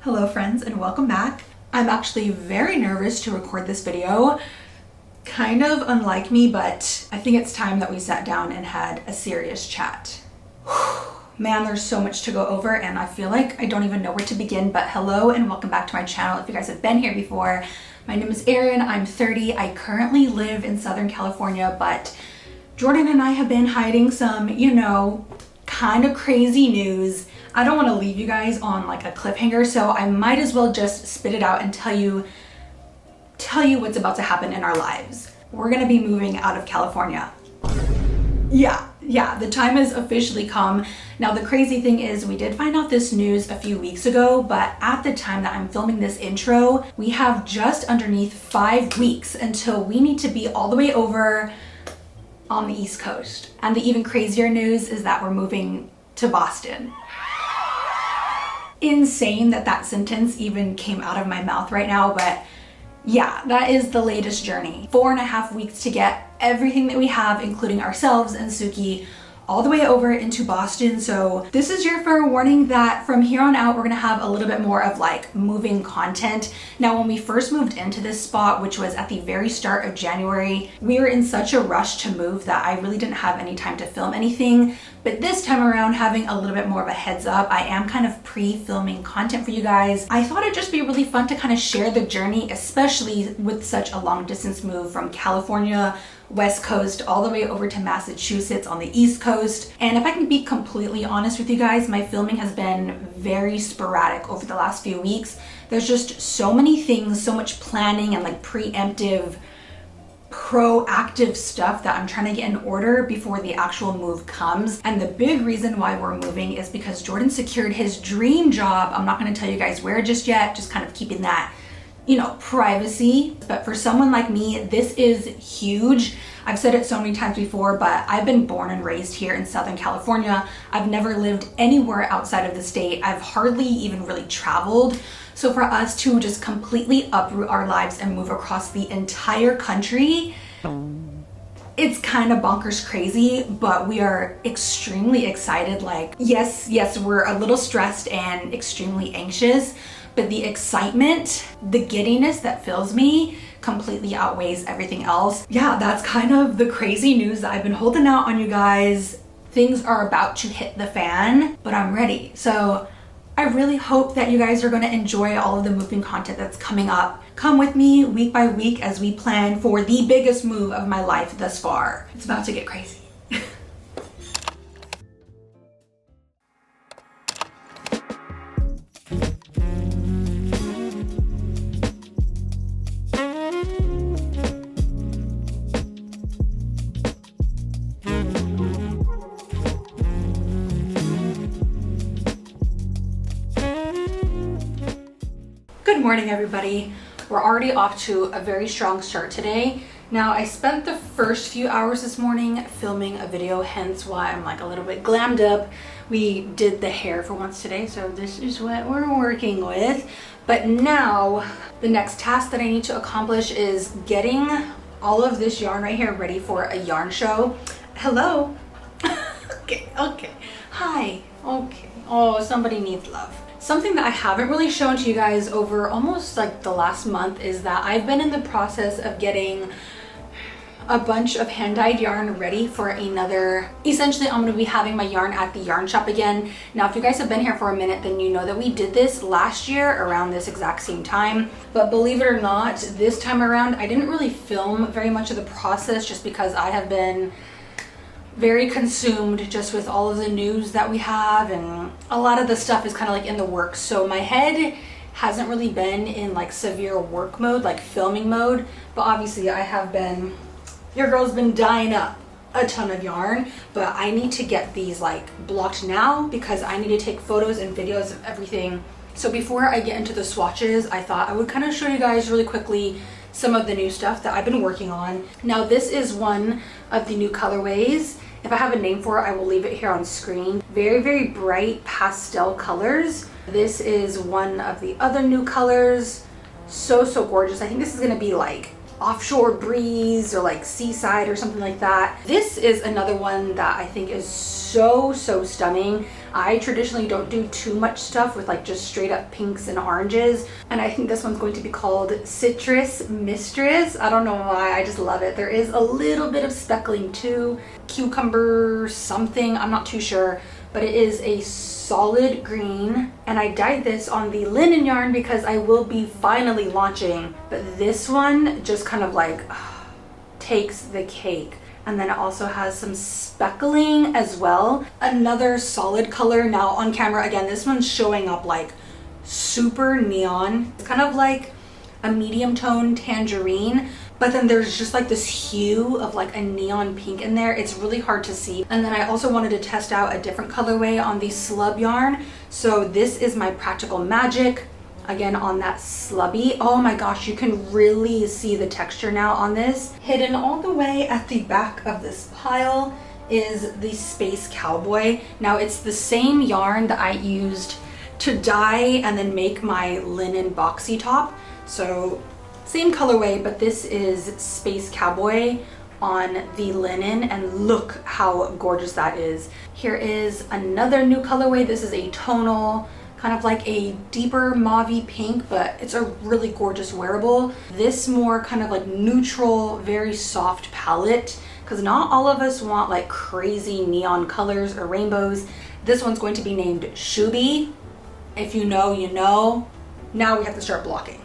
Hello friends and welcome back. I'm actually very nervous to record this video. Kind of unlike me, but I think it's time that we sat down and had a serious chat. Man, there's so much to go over and I feel like I don't even know where to begin, but hello and welcome back to my channel. If you guys have been here before, my name is Erin, I'm 30. I currently live in Southern California, but Jordan and I have been hiding some, kind of crazy news. I don't want to leave you guys on like a cliffhanger, so I might as well just spit it out and tell you what's about to happen in our lives. We're gonna be moving out of California. Yeah, the time has officially come. Now the crazy thing is we did find out this news a few weeks ago, but at the time that I'm filming this intro, we have just underneath 5 weeks until we need to be all the way over on the East Coast. And the even crazier news is that we're moving to Boston. Insane that sentence even came out of my mouth right now, but yeah, that is the latest journey. 4.5 weeks to get everything that we have, including ourselves and Suki, all the way over into Boston. So this is your fair warning that from here on out, we're gonna have a little bit more of like moving content. Now, when we first moved into this spot, which was at the very start of January, we were in such a rush to move that I really didn't have any time to film anything. But this time around, having a little bit more of a heads up, I am kind of pre-filming content for you guys. I thought it'd just be really fun to kind of share the journey, especially with such a long distance move from California, West Coast, all the way over to Massachusetts on the East Coast. And if I can be completely honest with you guys, my filming has been very sporadic over the last few weeks. There's just so many things, so much planning and like preemptive, proactive stuff that I'm trying to get in order before the actual move comes. And the big reason why we're moving is because Jordan secured his dream job. I'm not going to tell you guys where just yet, just kind of keeping that privacy. But for someone like me, this is huge. I've said it so many times before, but I've been born and raised here in Southern California. I've never lived anywhere outside of the state. I've hardly even really traveled. So for us to just completely uproot our lives and move across the entire country, it's kind of bonkers crazy, but we are extremely excited. Like, yes, we're a little stressed and extremely anxious, but the excitement, the giddiness that fills me completely outweighs everything else. Yeah, that's kind of the crazy news that I've been holding out on you guys. Things are about to hit the fan, but I'm ready. So I really hope that you guys are going to enjoy all of the moving content that's coming up. Come with me week by week as we plan for the biggest move of my life thus far. It's about to get crazy. Good morning, everybody. We're already off to a very strong start today. Now, I spent the first few hours this morning filming a video, hence why I'm like a little bit glammed up. We did the hair for once today, so this is what we're working with. But now, the next task that I need to accomplish is getting all of this yarn right here ready for a yarn show. Hello. Okay. Hi. Okay. Oh, somebody needs love. Something that I haven't really shown to you guys over almost like the last month is that I've been in the process of getting a bunch of hand-dyed yarn ready for another. Essentially, I'm going to be having my yarn at the yarn shop again. Now, if you guys have been here for a minute, then you know that we did this last year around this exact same time. But believe it or not, this time around, I didn't really film very much of the process just because I have been very consumed just with all of the news that we have, and a lot of the stuff is kind of like in the works. So my head hasn't really been in like severe work mode, like filming mode, but obviously I have been, your girl's been dyeing up a ton of yarn, but I need to get these like blocked now because I need to take photos and videos of everything. So before I get into the swatches, I thought I would kind of show you guys really quickly some of the new stuff that I've been working on. Now, this is one of the new colorways. If I have a name for it, I will leave it here on screen. Very, very bright pastel colors. This is one of the other new colors. So gorgeous. I think this is gonna be like offshore breeze or like seaside or something like that. This is another one that I think is so stunning. I traditionally don't do too much stuff with like just straight up pinks and oranges. And I think this one's going to be called Citrus Mistress. I don't know why, I just love it. There is a little bit of speckling too. Cucumber something, I'm not too sure. But it is a solid green, and I dyed this on the linen yarn because I will be finally launching. But this one just kind of like takes the cake. And then it also has some speckling as well. Another solid color. Now on camera, again, this one's showing up like super neon. It's kind of like a medium tone tangerine, but then there's just like this hue of like a neon pink in there. It's really hard to see. And then I also wanted to test out a different colorway on the slub yarn. So this is my Practical Magic, again on that slubby. Oh my gosh, you can really see the texture now on this. Hidden all the way at the back of this pile is the Space Cowboy. Now it's the same yarn that I used to dye and then make my linen boxy top. So same colorway, but this is Space Cowboy on the linen, and look how gorgeous that is. Here is another new colorway. This is a tonal, kind of like a deeper mauvey pink, but it's a really gorgeous wearable. This more kind of like neutral, very soft palette, because not all of us want like crazy neon colors or rainbows. This one's going to be named Shubi. If you know, you know. Now we have to start blocking.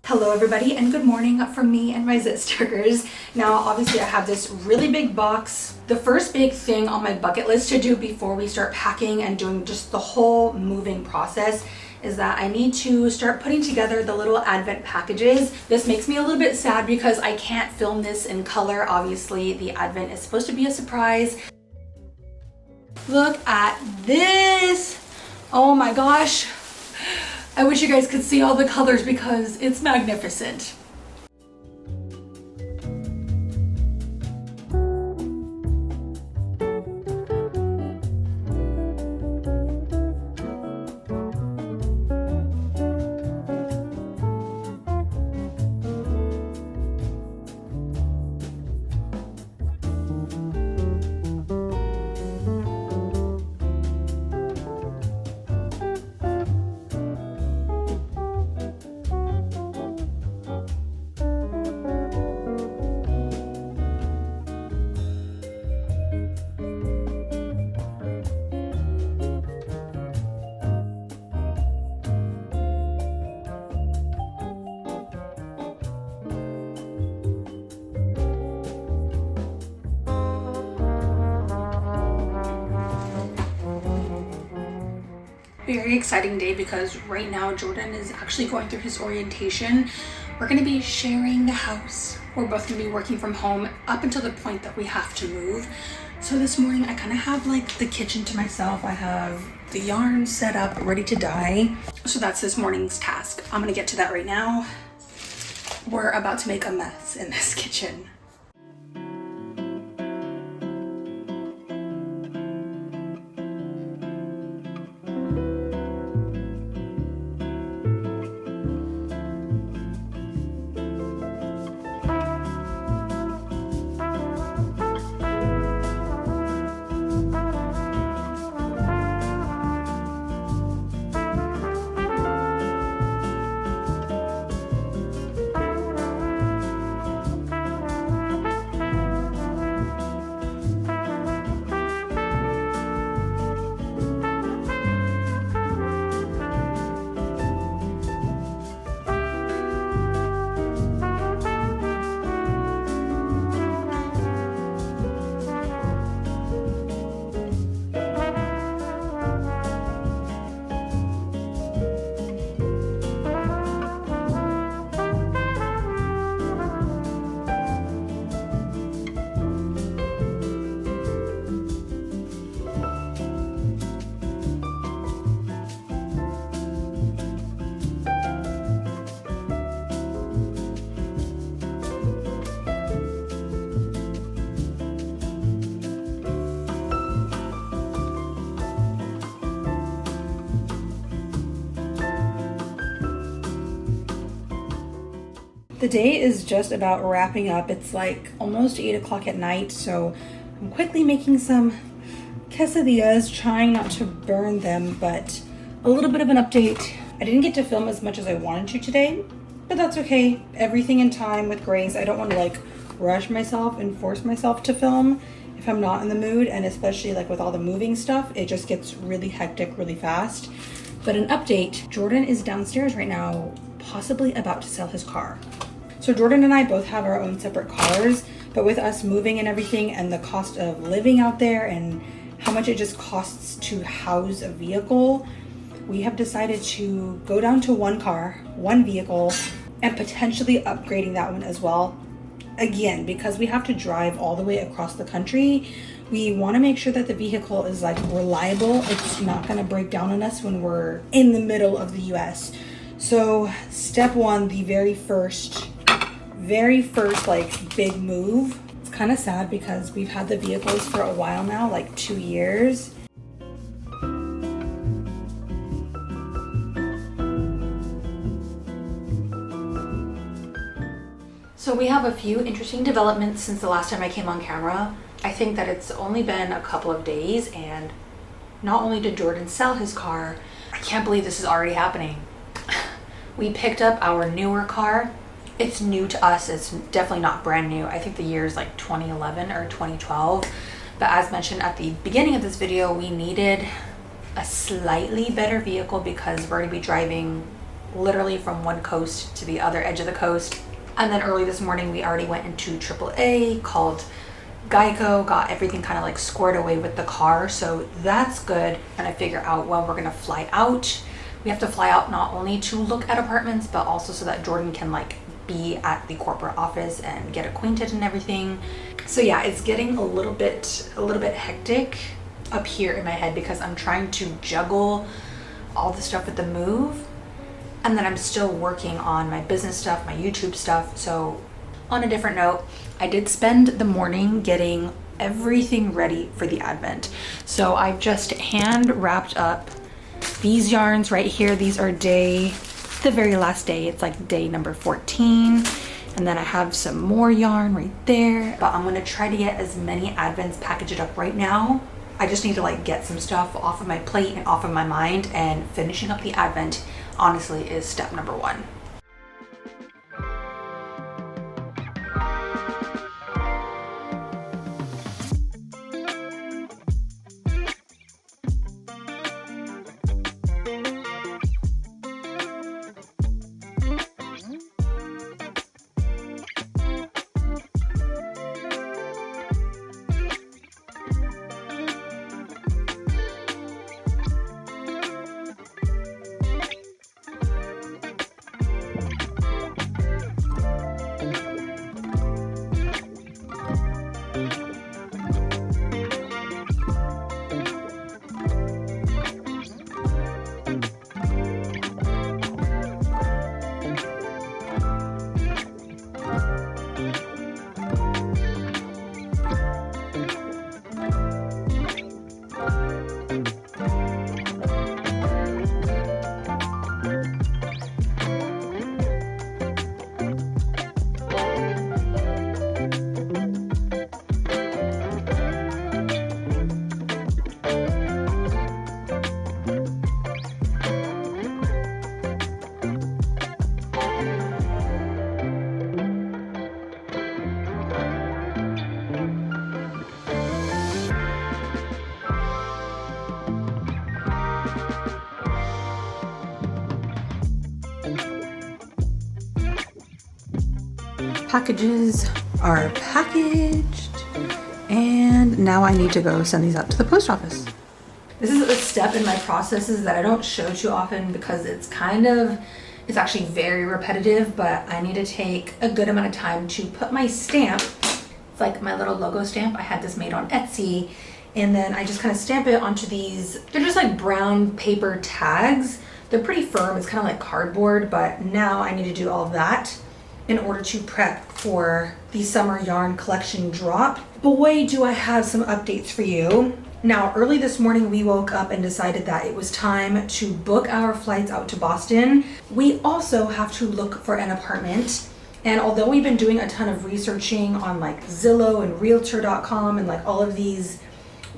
Hello everybody, and good morning from me and my Zit Stickers. Now obviously I have this really big box. The first big thing on my bucket list to do before we start packing and doing just the whole moving process is that I need to start putting together the little advent packages. This makes me a little bit sad because I can't film this in color. Obviously the advent is supposed to be a surprise. Look at this. Oh my gosh. I wish you guys could see all the colors because it's magnificent. Very exciting day because right now Jordan is actually going through his orientation. We're going to be sharing the house. We're both going to be working from home up until the point that we have to move. So this morning I kind of have like the kitchen to myself. I have the yarn set up, ready to dye. So that's this morning's task. I'm going to get to that right now. We're about to make a mess in this kitchen. The day is just about wrapping up. It's like almost 8 o'clock at night, so I'm quickly making some quesadillas, trying not to burn them, but a little bit of an update. I didn't get to film as much as I wanted to today, but that's okay. Everything in time with grace. I don't want to like rush myself and force myself to film if I'm not in the mood, and especially like with all the moving stuff, it just gets really hectic really fast. But an update, Jordan is downstairs right now, possibly about to sell his car. So Jordan and I both have our own separate cars, but with us moving and everything and the cost of living out there and how much it just costs to house a vehicle, we have decided to go down to one car, one vehicle, and potentially upgrading that one as well. Again, because we have to drive all the way across the country, we want to make sure that the vehicle is like reliable. It's not going to break down on us when we're in the middle of the US. So step one, the very first like big move. It's kind of sad because we've had the vehicles for a while now, like 2 years. So we have a few interesting developments since the last time I came on camera. I think that it's only been a couple of days, and not only did Jordan sell his car, I can't believe this is already happening. We picked up our newer car. It's new to us. It's definitely not brand new. I think the year is like 2011 or 2012. But as mentioned at the beginning of this video, we needed a slightly better vehicle because we're going to be driving literally from one coast to the other edge of the coast. And then early this morning, we already went into AAA, called Geico, got everything kind of like squared away with the car. So that's good. And I figure out when we're going to fly out. We have to fly out not only to look at apartments, but also so that Jordan can like be at the corporate office and get acquainted and everything. So yeah, it's getting a little bit hectic up here in my head because I'm trying to juggle all the stuff with the move, and then I'm still working on my business stuff, my YouTube stuff. So on a different note, I did spend the morning getting everything ready for the advent. So I've just hand wrapped up these yarns right here. These are the very last day. It's like day number 14. And then I have some more yarn right there. But I'm gonna try to get as many advents packaged up right now. I just need to like get some stuff off of my plate and off of my mind, and finishing up the advent honestly is step number one. Packages are packaged, and now I need to go send these out to the post office. This is a step in my processes that I don't show too often because it's actually very repetitive, but I need to take a good amount of time to put my stamp. It's like my little logo stamp. I had this made on Etsy, and then I just kind of stamp it onto these. They're just like brown paper tags. They're pretty firm. It's kind of like cardboard, but now I need to do all of that in order to prep for the summer yarn collection drop. Boy, do I have some updates for you. Now, early this morning, we woke up and decided that it was time to book our flights out to Boston. We also have to look for an apartment And although we've been doing a ton of researching on like Zillow and Realtor.com and like all of these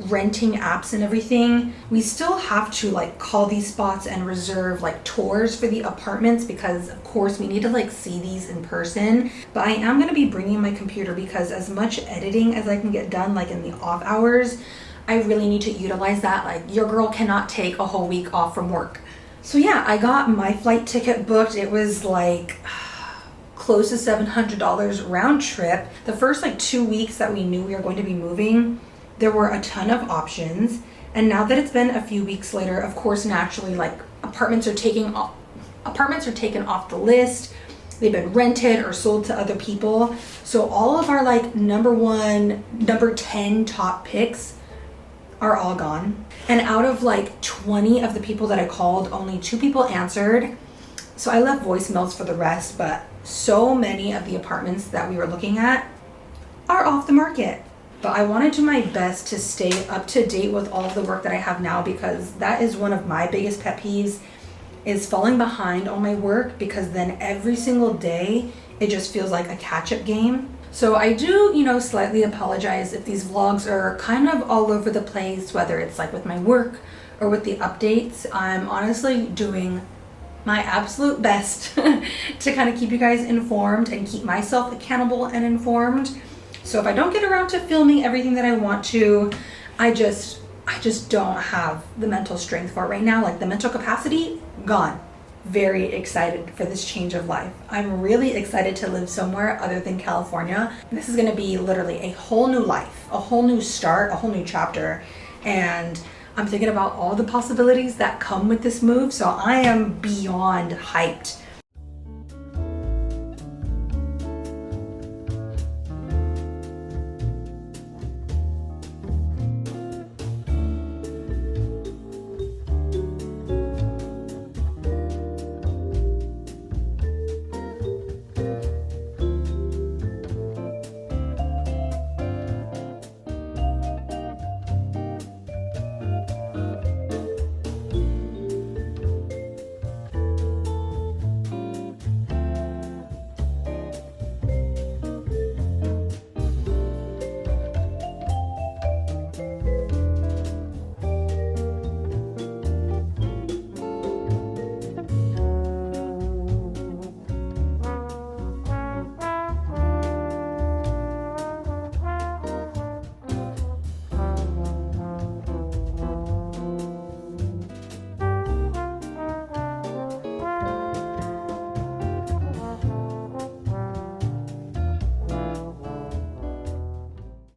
renting apps and everything, we still have to like call these spots and reserve like tours for the apartments, because of course we need to like see these in person. But I am going to be bringing my computer, because as much editing as I can get done like in the off hours, I really need to utilize that. Like, your girl cannot take a whole week off from work. So yeah, I got my flight ticket booked. It was like close to $700 round trip. The first like 2 weeks that we knew we were going to be moving, there were a ton of options. And now that it's been a few weeks later, of course, naturally, like apartments are taken off the list. They've been rented or sold to other people. So all of our like number 1, number 10 top picks are all gone. And out of like 20 of the people that I called, only 2 people answered. So I left voicemails for the rest, but so many of the apartments that we were looking at are off the market. But I want to do my best to stay up to date with all of the work that I have now, because that is one of my biggest pet peeves, is falling behind on my work, because then every single day it just feels like a catch-up game. So I do, slightly apologize if these vlogs are kind of all over the place, whether it's like with my work or with the updates. I'm honestly doing my absolute best to kind of keep you guys informed and keep myself accountable and informed. So if I don't get around to filming everything that I want to, I just don't have the mental strength for it right now. Like, the mental capacity, gone. Very excited for this change of life. I'm really excited to live somewhere other than California. This is gonna be literally a whole new life, a whole new start, a whole new chapter. And I'm thinking about all the possibilities that come with this move. So I am beyond hyped